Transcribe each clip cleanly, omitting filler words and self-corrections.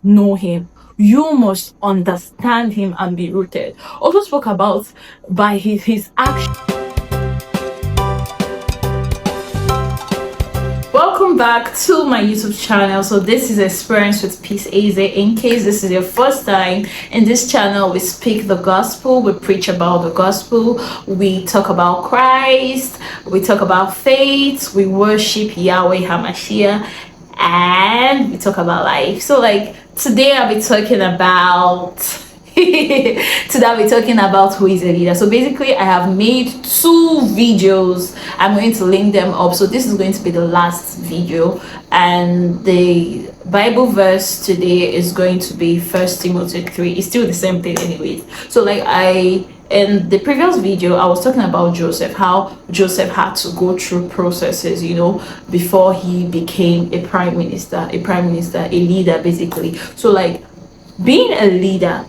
know him. You must understand him and be rooted. Also spoke about by his action. Welcome back to my YouTube channel. So this is Experience with Peace AZ. In case this is your first time in this channel, we speak the gospel, we preach about the gospel, we talk about Christ, we talk about faith, we worship Yahweh HaMashiach, and we talk about life. So like today I'll be talking about who is a leader. So basically I have made 2 videos. I'm going to link them up. So this is going to be the last video, and the Bible verse today is going to be 1 Timothy 3. It's still the same thing anyways. So like in the previous video I was talking about Joseph, how Joseph had to go through processes, before he became a prime minister, a leader basically. So like being a leader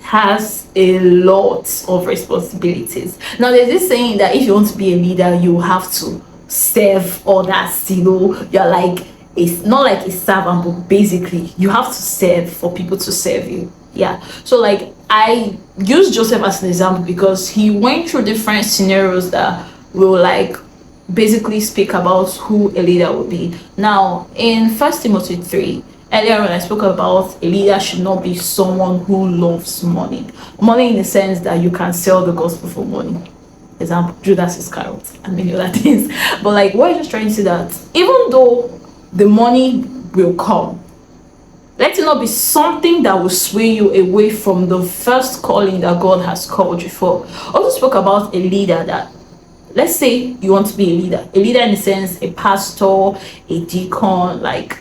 has a lot of responsibilities. Now there's this saying that if you want to be a leader, you have to serve others. You're like, it's not like a servant, but basically you have to serve for people to serve you. Yeah. So like I use Joseph as an example because he went through different scenarios that will like basically speak about who a leader will be. Now in 1 Timothy 3, earlier when I spoke about a leader should not be someone who loves money in the sense that you can sell the gospel for money. Example, Judas Iscariot and many other things. But like we're just trying to say that even though the money will come, let it not be something that will sway you away from the first calling that God has called you for. Also spoke about a leader that, let's say you want to be a leader in the sense a pastor, a deacon. Like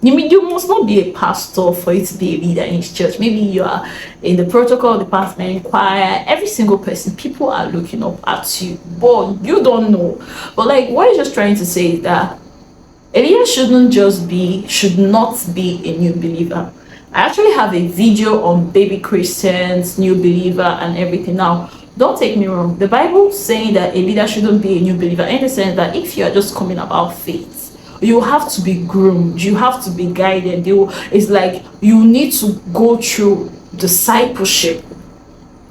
you must not be a pastor for you to be a leader in his church. Maybe you are in the protocol department, choir, every single person, people are looking up at you, but you don't know. But like what I'm just trying to say is that a leader should not be a new believer. I actually have a video on baby Christians, new believer and everything. Now don't take me wrong, the Bible saying that a leader shouldn't be a new believer in the sense that if you are just coming about faith, you have to be groomed, you have to be guided. It's like you need to go through discipleship.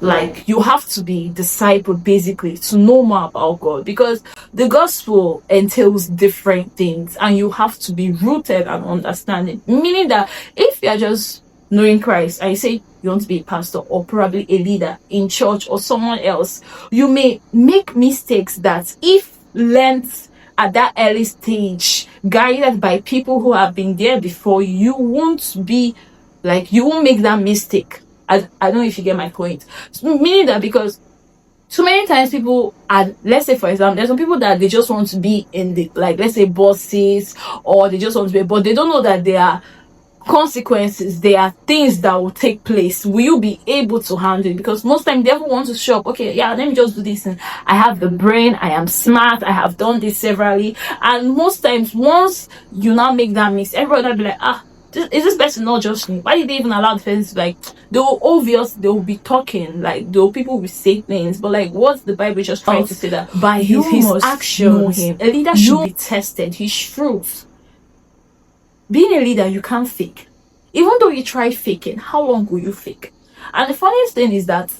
Like you have to be discipled basically to know more about God, because the gospel entails different things and you have to be rooted and understanding. Meaning that if you're just knowing Christ and you say you want to be a pastor or probably a leader in church or someone else, you may make mistakes that if learned at that early stage, guided by people who have been there before, you won't make that mistake. I don't know if you get my point. Meaning that because so many times people are, let's say for example, there's some people that they just want to be in the, like, let's say bosses, or they just want to be, but they don't know that there are consequences, there are things that will take place. Will you be able to handle it? Because most times they want to show up, okay, yeah, let me just do this, and I have the brain, I am smart, I have done this severally. And most times once you now make that mistake, everyone will be like, is this person not just me? Why did they even allow the person to, like, they will be talking, like people will say things, but like what's the Bible just trying to say? That by his actions, a leader should be tested, his truth. Being a leader, you can't fake. Even though you try faking, how long will you fake? And the funniest thing is that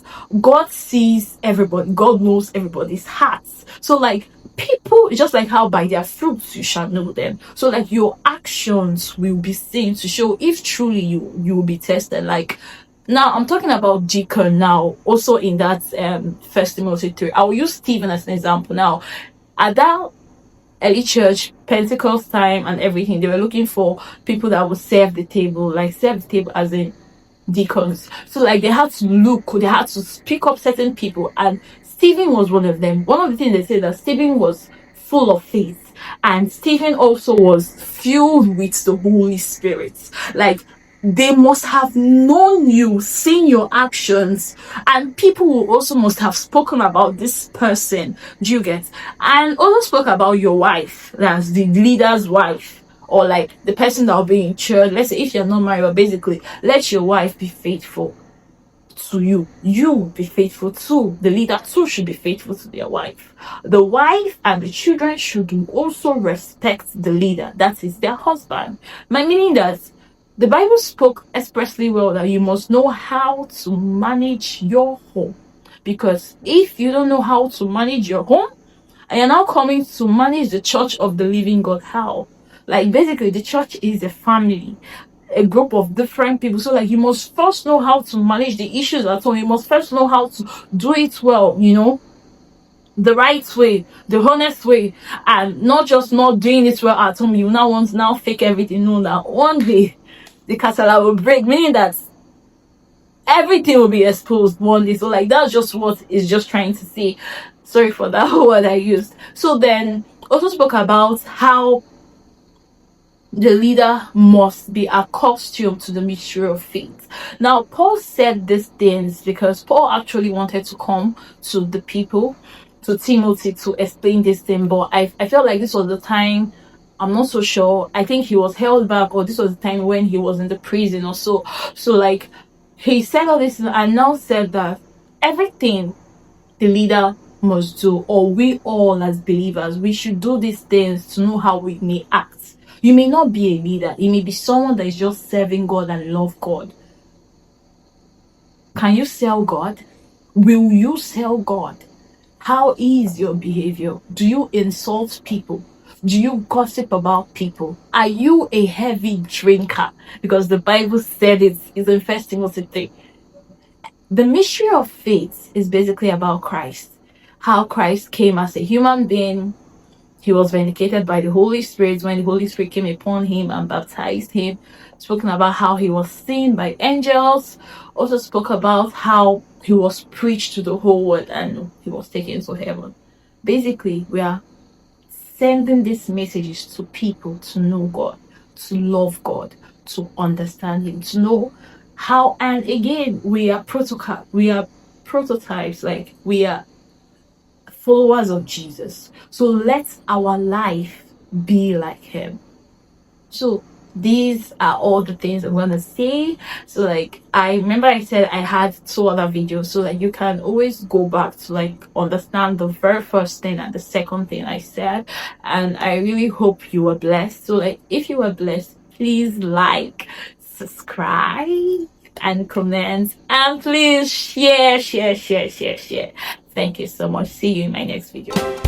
God sees everybody, God knows everybody's hearts. So like people, just like how by their fruits you shall know them. So like your actions will be seen to show if truly you will be tested. Like now I'm talking about deacon now, also in that 1 Timothy 3. I will use Stephen as an example. Now at that early church, Pentecost time and everything, they were looking for people that would serve the table as in deacons. So like they had to pick up certain people, and Stephen was one of them. One of the things they said that Stephen was full of faith, and Stephen also was filled with the Holy Spirit. Like they must have known you, seen your actions, and people will also must have spoken about this person. Do you get? And also spoke about your wife, that's the leader's wife, or like the person that will be in church. Let's say if you're not married, but basically let your wife be faithful to you. You be faithful too. The leader too should be faithful to their wife. The wife and the children should also respect the leader, that is their husband. My meaning that The Bible spoke expressly well that you must know how to manage your home. Because if you don't know how to manage your home, and you're now coming to manage the church of the living God, how? Like, basically, the church is a family, a group of different people. So, like, you must first know how to manage the issues at home. You must first know how to do it well, the right way, the honest way, and not just not doing it well at home. You now want to now fake everything. No, that one day the casala will break, meaning that everything will be exposed one day. So, like, that's just what it's just trying to say. Sorry for that word I used. So then also spoke about how the leader must be accustomed to the mystery of faith. Now, Paul said these things because Paul actually wanted to come to the people, to Timothy, to explain this thing, but I felt like this was the time. I'm not so sure. I think he was held back, or this was the time when he was in the prison or so. So, like, he said all this and now said that everything the leader must do, or we all as believers, we should do these things to know how we may act. You may not be a leader, you may be someone that is just serving God and love God. Can you sell God? Will you sell God? How is your behavior? Do you insult people? Do you gossip about people? Are you a heavy drinker? Because the Bible said it is in 1 Timothy 3. The mystery of faith is basically about Christ. How Christ came as a human being. He was vindicated by the Holy Spirit when the Holy Spirit came upon him and baptized him. Spoken about how he was seen by angels. Also spoke about how he was preached to the whole world and he was taken to heaven. Basically, we are sending these messages to people to know God, to love God, to understand Him, to know how. And again, we are prototypes, like we are followers of Jesus. So let our life be like Him. So these are all the things I'm gonna say. So, like, I remember I said I had 2 other videos, so that you can always go back to, like, understand the very first thing and the second thing I said. And I really hope you were blessed. So, like, if you were blessed, please like, subscribe, and comment, and please share. Thank you so much. See you in my next video.